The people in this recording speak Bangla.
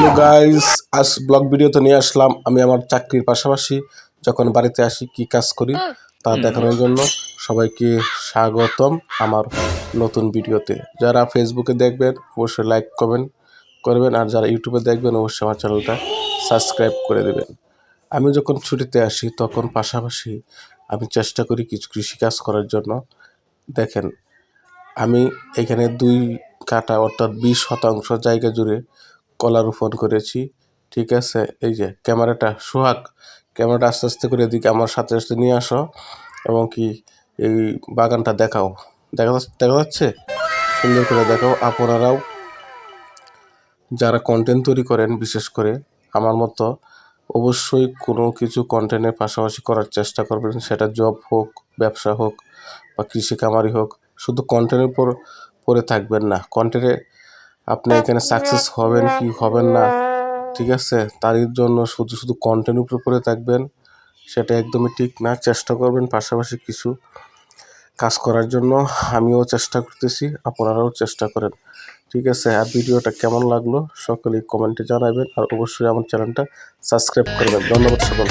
হ্যালো গাইস, আজ ব্লগ ভিডিওতে নিয়ে আসলাম আমি আমার চাকরির পাশাপাশি যখন বাড়িতে আসি কি কাজ করি তা দেখানোর জন্য। সবাইকে স্বাগতম আমার নতুন ভিডিওতে। যারা ফেসবুকে দেখবেন অবশ্যই লাইক কমেন্ট করবেন, আর যারা ইউটিউবে দেখবেন অবশ্যই আমার চ্যানেলটা সাবস্ক্রাইব করে দেবেন। আমি যখন ছুটিতে আসি তখন পাশাপাশি আমি চেষ্টা করি কিছু কৃষিকাজ করার জন্য। দেখেন, আমি এখানে 2 কাঠা অর্থাৎ 20% জায়গা জুড়ে কলা রোপণ করেছি। ঠিক আছে, এই যে ক্যামেরাটা সোহাগ, ক্যামেরাটা আস্তে আস্তে করে এদিকে আমার সাথে সাথে নিয়ে আসো এবং কি এই বাগানটা দেখাও। দেখা যাচ্ছে, সুন্দর করে দেখাও। আপনারাও যারা কন্টেন্ট তৈরি করেন, বিশেষ করে আমার মতো, অবশ্যই কোনো কিছু কন্টেন্টের পাশাপাশি করার চেষ্টা করবেন। সেটা জব হোক, ব্যবসা হোক বা কৃষি কামারি হোক। শুধু কন্টেন্টের উপর পড়ে থাকবেন না। কন্টেন্টে আপনি এখানে সাকসেস হবেন কি হবেন না, ঠিক আছে, তারই জন্য শুধু শুধু কন্টেন্ট উপরে পড়ে থাকবেন, সেটা একদমই ঠিক না। চেষ্টা করবেন পাশাপাশি কিছু কাজ করার জন্য। আমিও চেষ্টা করতেছি, আপনারাও চেষ্টা করেন, ঠিক আছে। আর ভিডিওটা কেমন লাগলো সকলেই কমেন্টে জানাবেন, আর অবশ্যই আমার চ্যানেলটা সাবস্ক্রাইব করবেন। ধন্যবাদ সকল।